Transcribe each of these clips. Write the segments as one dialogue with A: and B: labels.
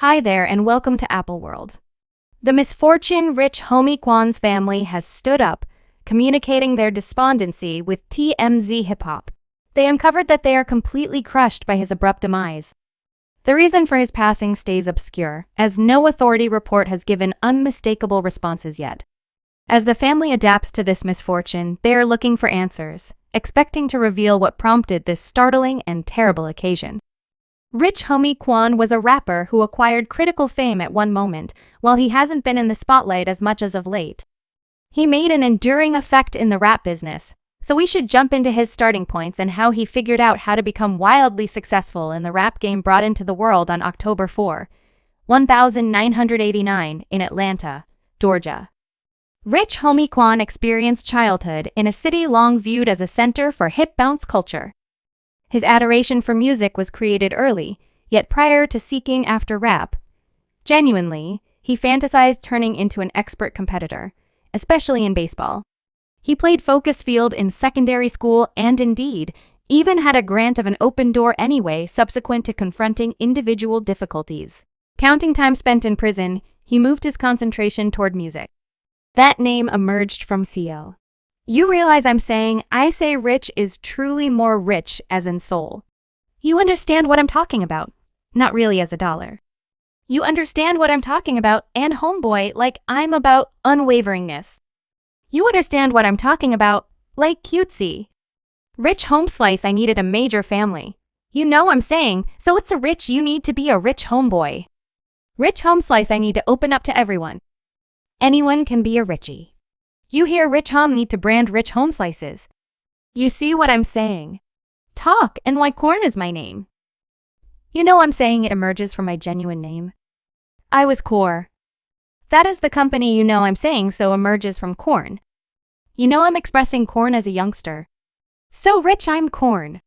A: Hi there and welcome to Apple World. The misfortune Rich Homi Quan's family has stood up, communicating their despondency with TMZ Hipop. They uncovered that they are completely crushed by his abrupt demise. The reason for his passing stays obscure, as no authority report has given unmistakable responses yet. As the family adapts to this misfortune, they are looking for answers, expecting to reveal what prompted this startling and terrible occasion. Rich Homi Quan was a rapper who acquired critical fame at one moment, while he hasn't been in the spotlight as much as of late. He made an enduring effect in the rap business, so we should jump into his starting points and how he figured out how to become wildly successful in the rap game brought into the world on October 4, 1989 in Atlanta, Georgia. Rich Homi Quan experienced childhood in a city long viewed as a center for hip bounce culture. His adoration for music was created early, yet prior to seeking after rap. Genuinely, he fantasized turning into an expert competitor, especially in baseball. He played focus field in secondary school and indeed, even had a grant of an open door anyway subsequent to confronting individual difficulties. Counting time spent in prison, he moved his concentration toward music. That name emerged from CL. You realize I say rich is truly more rich as in soul. You understand what I'm talking about. Not really as a dollar. You understand what I'm talking about and homeboy like I'm about unwaveringness. You understand what I'm talking about like cutesy. Rich home slice I needed a major family. You know I'm saying, so it's a rich you need to be a rich homeboy. Rich home slice I need to open up to everyone. Anyone can be a richie. You hear Rich Hom need to brand rich home slices. You see what I'm saying? Talk and why Corn is my name. You know I'm saying it emerges from my genuine name. I was Core. That is the company you know I'm saying so emerges from Corn. You know I'm expressing Corn as a youngster. So rich I'm Corn.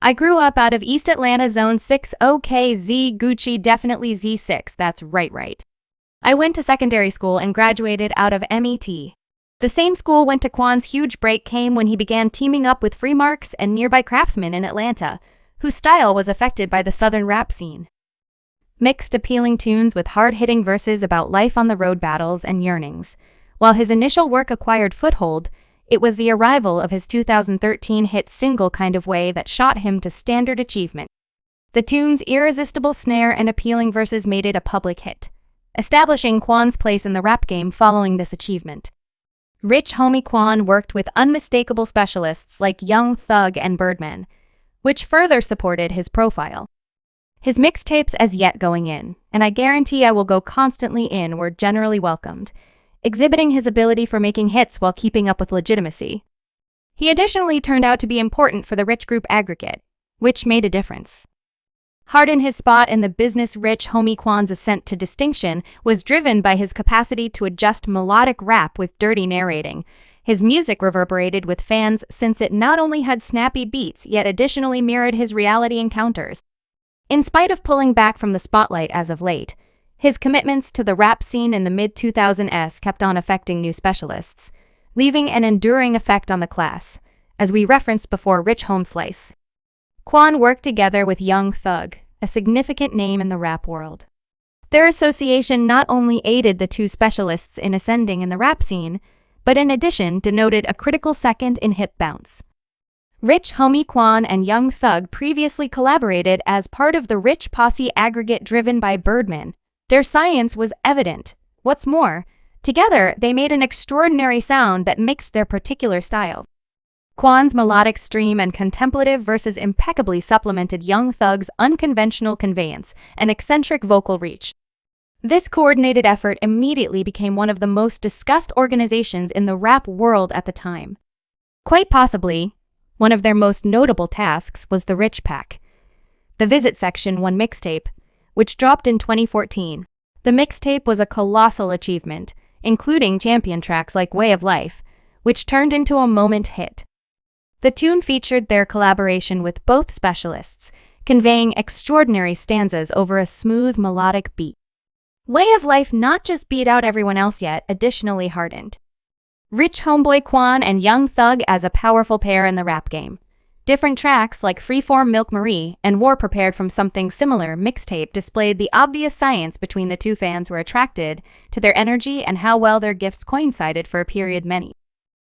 A: I grew up out of East Atlanta Zone 6 OKZ Gucci definitely Z6 that's right. I went to secondary school and graduated out of MET. The same school went to Quan's huge break came when he began teaming up with Free Marks and nearby craftsmen in Atlanta, whose style was affected by the southern rap scene. Mixed appealing tunes with hard-hitting verses about life on the road battles and yearnings. While his initial work acquired foothold, it was the arrival of his 2013 hit single Kind of Way that shot him to standard achievement. The tune's irresistible snare and appealing verses made it a public hit, establishing Quan's place in the rap game following this achievement. Rich Homi Quan worked with unmistakable specialists like Young Thug and Birdman, which further supported his profile. His mixtapes as yet going in, and I guarantee I will go constantly in, were generally welcomed, exhibiting his ability for making hits while keeping up with legitimacy. He additionally turned out to be important for the Rich Group aggregate, which made a difference. Hard in his spot in the business, Rich Homi Quan's ascent to distinction was driven by his capacity to adjust melodic rap with dirty narrating. His music reverberated with fans since it not only had snappy beats yet additionally mirrored his reality encounters. In spite of pulling back from the spotlight as of late, his commitments to the rap scene in the mid-2000s kept on affecting new specialists, leaving an enduring effect on the class, as we referenced before. Rich Home Slice Quan worked together with Young Thug, a significant name in the rap world. Their association not only aided the two specialists in ascending in the rap scene, but in addition denoted a critical second in hip bounce. Rich Homi Quan and Young Thug previously collaborated as part of the Rich Posse aggregate driven by Birdman. Their science was evident. What's more, together they made an extraordinary sound that mixed their particular style. Quan's melodic stream and contemplative verses impeccably supplemented Young Thug's unconventional conveyance and eccentric vocal reach. This coordinated effort immediately became one of the most discussed organizations in the rap world at the time. Quite possibly, one of their most notable tasks was the Rich Pack, the Visit Section 1 mixtape, which dropped in 2014. The mixtape was a colossal achievement, including champion tracks like Way of Life, which turned into a moment hit. The tune featured their collaboration with both specialists, conveying extraordinary stanzas over a smooth melodic beat. Way of Life not just beat out everyone else yet, additionally hardened Rich Homeboy Quan and Young Thug as a powerful pair in the rap game, Different tracks like Freeform Milk Marie and War Prepared from Something Similar mixtape displayed the obvious science between the two. Fans were attracted to their energy and how well their gifts coincided for a period. Many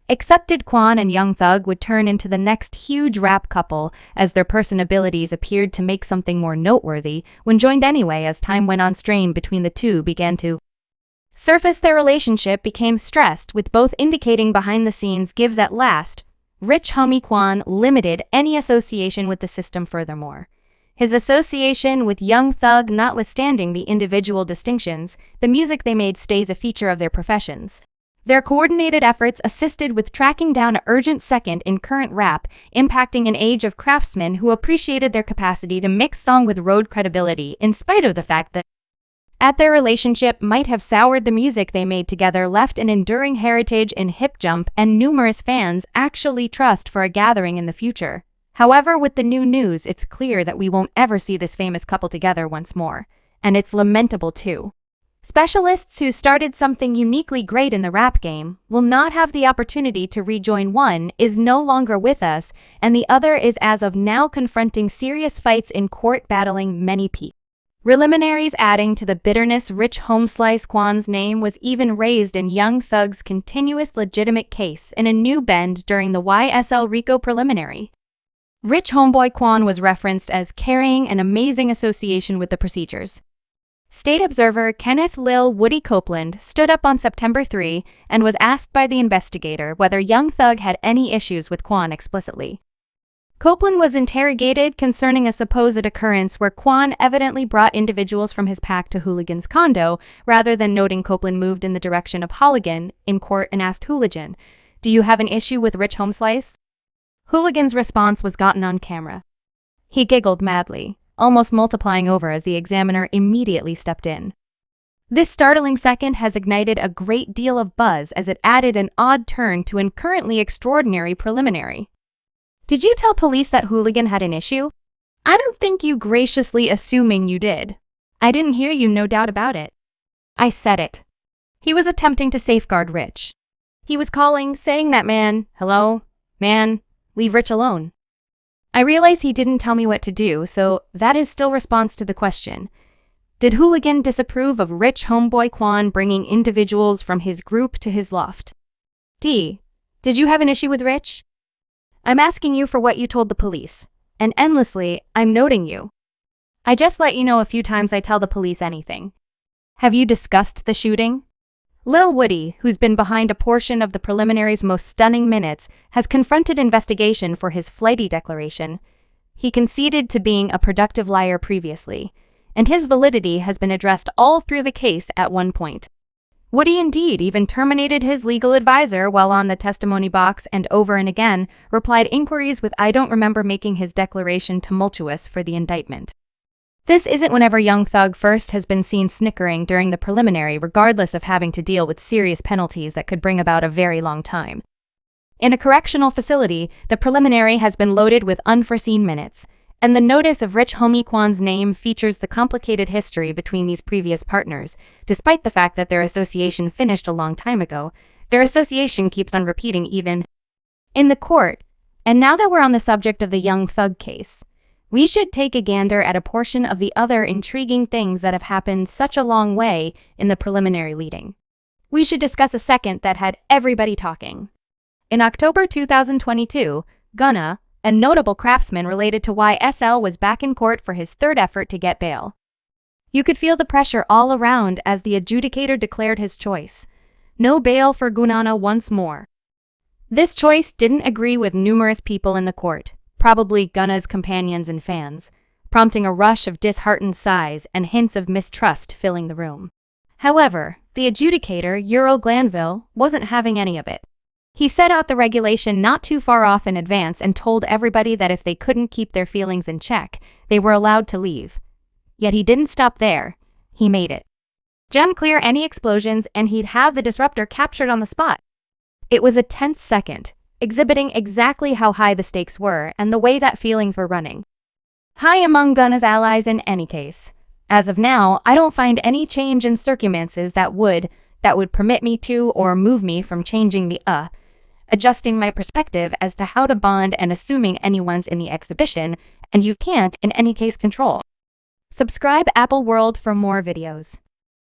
A: accepted Quan and Young Thug would turn into the next huge rap couple as their personalities appeared to make something more noteworthy when joined anyway. As time went on, strain between the two began to surface. Their relationship became stressed, with both indicating behind-the-scenes gives. At last, Rich Homi Quan limited any association with the system. Furthermore, his association with Young Thug, notwithstanding the individual distinctions, the music they made stays a feature of their professions. Their coordinated efforts assisted with tracking down an urgent second in current rap, impacting an age of craftsmen who appreciated their capacity to mix song with road credibility, in spite of the fact that their relationship might have soured. The music they made together left an enduring heritage in hip jump and numerous fans actually trust for a gathering in the future. However, with the new news, it's clear that we won't ever see this famous couple together once more, and it's lamentable too. Specialists who started something uniquely great in the rap game will not have the opportunity to rejoin. One is no longer with us, and the other is as of now confronting serious fights in court, battling many preliminaries. Adding to the bitterness, Rich Homi Quan's name was even raised in Young Thug's continuous legitimate case in a new bend during the YSL RICO preliminary. Rich Homi Quan was referenced as carrying an amazing association with the procedures. State observer Kenneth Lil Woody Copeland stood up on September 3 and was asked by the investigator whether Young Thug had any issues with Quan explicitly. Copeland was interrogated concerning a supposed occurrence where Quan evidently brought individuals from his pack to Hooligan's condo, rather than noting. Copeland moved in the direction of Hooligan in court and asked Hooligan, "Do you have an issue with Rich Homi?" Hooligan's response was gotten on camera. He giggled madly, almost multiplying over as the examiner immediately stepped in. This startling second has ignited a great deal of buzz as it added an odd turn to an currently extraordinary preliminary. Did you tell police that Hooligan had an issue? I don't think you graciously assuming you did. I didn't hear you, no doubt about it. I said it. He was attempting to safeguard Rich. He was calling, saying that hello, man, leave Rich alone. I realize he didn't tell me what to do, so that is still response to the question. Did Hooligan disapprove of Rich Homi Quan bringing individuals from his group to his loft? D. Did you have an issue with Rich? I'm asking you for what you told the police, and endlessly, I'm noting you. I just let you know a few times I tell the police anything. Have you discussed the shooting? Lil Woody, who's been behind a portion of the preliminary's most stunning minutes, has confronted investigation for his flighty declaration. He conceded to being a productive liar previously, and his validity has been addressed all through the case at one point. Woody indeed even terminated his legal advisor while on the testimony box and over and again replied inquiries with "I don't remember making his declaration tumultuous for the indictment." This isn't whenever Young Thug first has been seen snickering during the preliminary, regardless of having to deal with serious penalties that could bring about a very long time. In a correctional facility, the preliminary has been loaded with unforeseen minutes, and the notice of Rich Homi Quan's name features the complicated history between these previous partners. Despite the fact that their association finished a long time ago, their association keeps on repeating even in the court. And now that we're on the subject of the Young Thug case, we should take a gander at a portion of the other intriguing things that have happened such a long way in the preliminary leading. We should discuss a second that had everybody talking. In October 2022, Gunna, a notable craftsman related to YSL, was back in court for his third effort to get bail. You could feel the pressure all around as the adjudicator declared his choice: no bail for Gunna once more. This choice didn't agree with numerous people in the court, probably Gunna's companions and fans, prompting a rush of disheartened sighs and hints of mistrust filling the room. However, the adjudicator, Euro Glanville, wasn't having any of it. He set out the regulation not too far off in advance and told everybody that if they couldn't keep their feelings in check, they were allowed to leave. Yet he didn't stop there. He made it gem clear any explosions, and he'd have the disruptor captured on the spot. It was a tense second, exhibiting exactly how high the stakes were and the way that feelings were running high among Gunna's allies in any case. As of now, I don't find any change in circumstances that would permit me to or move me from changing the adjusting my perspective as to how to bond and assuming anyone's in the exhibition, and you can't in any case control. Subscribe Apple World for more videos.